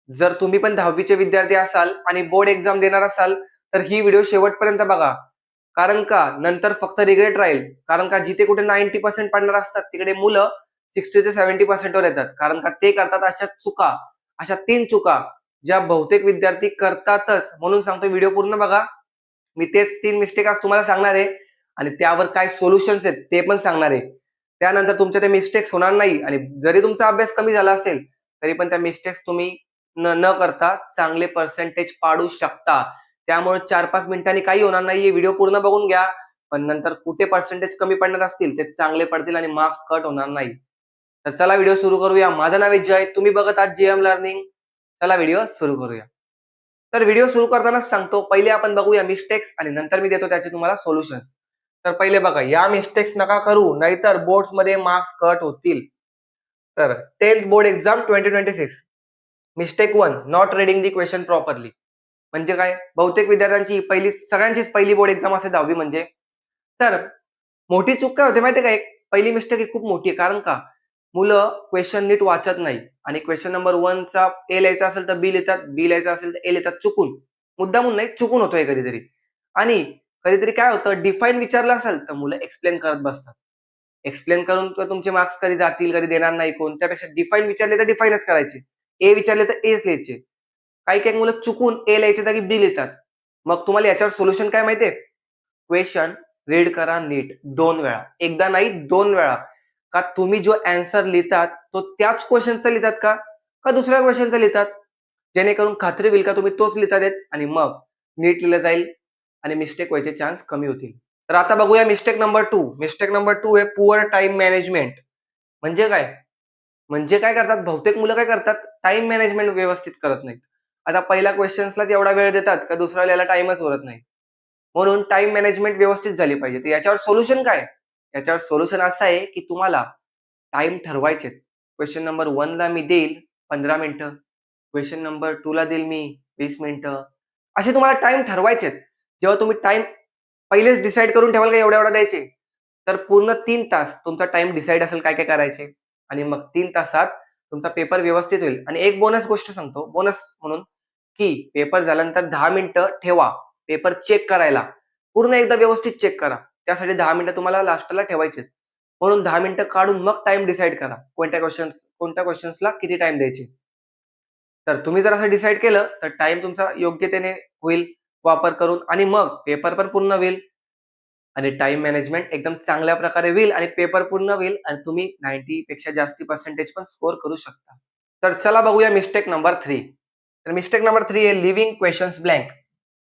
जर तुम्ही पण 10वीचे विद्यार्थी असाल आणि बोर्ड एक्झाम देणार असाल तर ही व्हिडिओ शेवटपर्यंत बघा. कारण का नंतर फक्त रिग्रेट राहील. कारण का जिथे कुठे 90% पडणार असतात तिकडे मुलं 60 ते 70% वर येतात. कारण का ते करतात अशा चुका, अशा 3 चुका ज्या बहुतेक विद्यार्थी करतातच. म्हणून सांगतो व्हिडिओ पूर्ण बघा. मी तेच 3 मिस्टेक आज तुम्हाला सांगणार आहे आणि त्यावर काय सोल्युशन्स आहेत ते पण सांगणार आहे. त्यानंतर तुमच्या त्या मिस्टेक्स होणार नाही आणि जरी तुमचा अभ्यास कमी झाला असेल तरी पण त्या मिस्टेक्स तुम्ही न करता चांगले पर्सेंटेज पाडू शकता. त्यामुळे 4-5 मिनिटांनी काही होणार नाहीये. व्हिडिओ पूर्ण बघून घ्या. पण नंतर कुठे पर्सेंटेज कमी पडणार असतील ते चांगले पडतील आणि मार्क्स कट होणार नाही. तर चला व्हिडिओ सुरू करूया. माझं नाव आहे जय. तुम्ही बघत आहात जेएम लर्निंग. चला व्हिडिओ सुरू करूया. तर व्हिडिओ सुरू करतानाच सांगतो पहिले आपण बघूया मिस्टेक्स आणि नंतर मी देतो त्याचे तुम्हाला सोल्युशन्स. तर पहिले बघा या मिस्टेक्स नका करू नाहीतर बोर्ड्स मध्ये मार्क्स कट होतील. तर 10th board exam 2026 mistake 1 not reading the question properly. म्हणजे काय बहुतेक विद्यार्थ्यांची सगळ्यांचीच पहिली बोर्ड एक्झाम असे 10वी म्हणजे. तर मोठी चूक काय होते माहितीये का एक पहिली मिस्टेक ही खूप मोठी आहे. कारण का मुलं क्वेश्चन नीट वाचत नाही आणि क्वेश्चन नंबर 1 चा ए लिहायचा असेल तर बी लिहितात, बी लिहायचा असेल तर ए लिहितात चुकून. मुद्दामून नाही चुकून होतोय कधीतरी. आणि कधीतरी काय होतं डिफाईन विचारलं असेल तर मुलं एक्सप्लेन करत बसतात. एक्सप्लेन करून तुमचे मार्क्स कधी जातील कधी देणार नाही कोण. त्यापेक्षा डिफाईन विचारले तर डिफाईनच करायचे. ए विचारले तर एच लिहायचे. काही काही मुलं चुकून ए लिहायच्या जागी बी लिहितात. मग तुम्हाला याच्यावर सोल्युशन काय माहितीये? क्वेश्चन रीड करा नीट 2 वेळा. एकदा नाही 2 वेळा. का तुम्ही जो आन्सर लिहितात तो त्याच क्वेश्चनचा लिहितात का दुसऱ्या क्वेश्चनचा लिहितात? जेणेकरून खात्री होईल का तुम्ही तोच लिहितात आणि मग नीट लिहिलं जाईल आणि मिस्टेक व्हायचे चान्स कमी होतील. तर आता बघूया मिस्टेक नंबर 2. मिस्टेक नंबर 2 आहे पुअर टाइम मॅनेजमेंट. म्हणजे काय? म्हणजे काय करतात बहुतेक मुलं काय करतात टाइम मॅनेजमेंट व्यवस्थित करत नाहीत. आता पहिल्या क्वेश्चन्सलाच एवढा वेळ देतात का दुसऱ्या लिहायला टाइमच उरत नाही. म्हणून टाइम मॅनेजमेंट व्यवस्थित झाली पाहिजे. तर याच्यावर सोल्युशन काय? याच्यावर सोल्युशन असं आहे की तुम्हाला टाइम ठरवायचे. क्वेश्चन नंबर 1 ला मी देईल 15 मिनिटं. क्वेश्चन नंबर 2 ला देईल मी 20 मिनिटं. असे तुम्हाला टाइम ठरवायचे. जेव्हा तुम्ही टाइम पहिलेच डिसाईड करून ठेवाल का एवढा द्यायचे, तर पूर्ण 3 तास तुमचा टाइम डिसाईड असेल काय काय करायचे आणि मग 3 तासात तुमचा पेपर व्यवस्थित होईल. आणि एक बोनस गोष्ट सांगतो, बोनस म्हणून की पेपर झाल्यानंतर 10 मिनिटं ठेवा पेपर चेक करायला. पूर्ण एकदा व्यवस्थित चेक करा. त्यासाठी 10 मिनिटं तुम्हाला लास्टला ठेवायचे. म्हणून 10 मिनिटं काढून मग टाइम डिसाईड करा. कोणत्या क्वेश्चन्सला किती टाइम द्यायचे. तर तुम्ही जर असं डिसाईड केलं तर टाइम तुमचा योग्यतेने होईल वापर करून आणि मग पेपर पण पूर्ण होईल आणि टाइम मॅनेजमेंट एकदम चांगल्या प्रकारे होईल आणि पेपर पूर्ण होईल आणि तुम्ही 90 पेक्षा जास्ती पर्सेंटेज पण स्कोर करू शकता. तर चला बघूया मिस्टेक नंबर 3. तर मिस्टेक नंबर 3 आहे लिव्हिंग क्वेश्चन्स ब्लँक.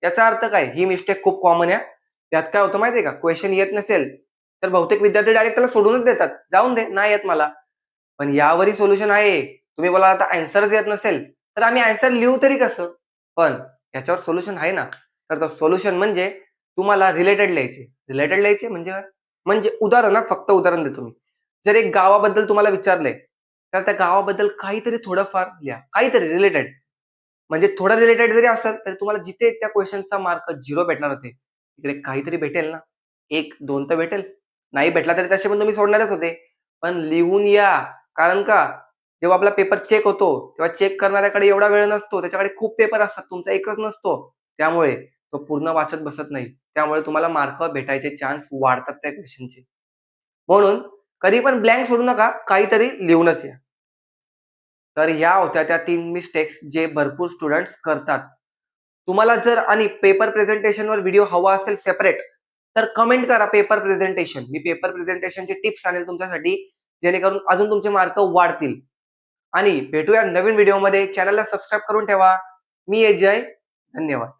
याचा अर्थ काय? ही मिस्टेक खूप कॉमन आहे. त्यात काय होतं माहितीये का क्वेश्चन येत नसेल तर बहुतेक विद्यार्थी डायरेक्ट त्याला सोडूनच देतात. जाऊन दे नाही येत मला. पण यावरही सोल्युशन आहे. तुम्ही बोला आता आन्सरच येत नसेल तर आम्ही आन्सर लिहू तरी कसं? पण याच्यावर सोल्युशन आहे ना. तर तो सोल्युशन म्हणजे तुम्हाला रिलेटेड लिहायचे. रिलेटेड लिहायचे म्हणजे काय? म्हणजे उदाहरण फक्त उदाहरण देतो मी. जर एक गावाबद्दल तुम्हाला विचारलंय तर त्या गावाबद्दल काहीतरी थोडंफार लिहा. काहीतरी रिलेटेड. म्हणजे थोडं रिलेटेड जरी असेल तरी तुम्हाला जिथे त्या क्वेश्चनचा मार्क 0 भेटणार होते, तिकडे काहीतरी भेटेल ना. 1-2 तर भेटेल. नाही भेटला तरी तसे पण तुम्ही सोडणारच होते. पण लिहून या. कारण का जेव्हा आपला पेपर चेक होतो तेव्हा चेक करणाऱ्याकडे एवढा वेळ नसतो. त्याच्याकडे खूप पेपर असतात. तुमचा एकच नसतो. त्यामुळे तो पूर्ण वाचत बसत नाही. त्यामुळे तुम्हाला मार्क भेटायचे चान्स वाढतात त्या क्वेश्चनचे. म्हणून कधी पण ब्लँक सोडू नका. काहीतरी लिहूनच या. तर या होत्या त्या 3 मिस्टेक्स जे भरपूर स्टुडंट्स करतात. तुम्हाला जर आणि पेपर प्रेझेंटेशनवर व्हिडिओ हवा असेल सेपरेट तर कमेंट करा पेपर प्रेझेंटेशन. मी पेपर प्रेझेंटेशनचे टिप्स आणेल तुमच्यासाठी जेणेकरून अजून तुमचे मार्क वाढतील. आणि भेटूया नवीन व्हिडिओमध्ये. चॅनलला सबस्क्राईब करून ठेवा. मी अजय. धन्यवाद.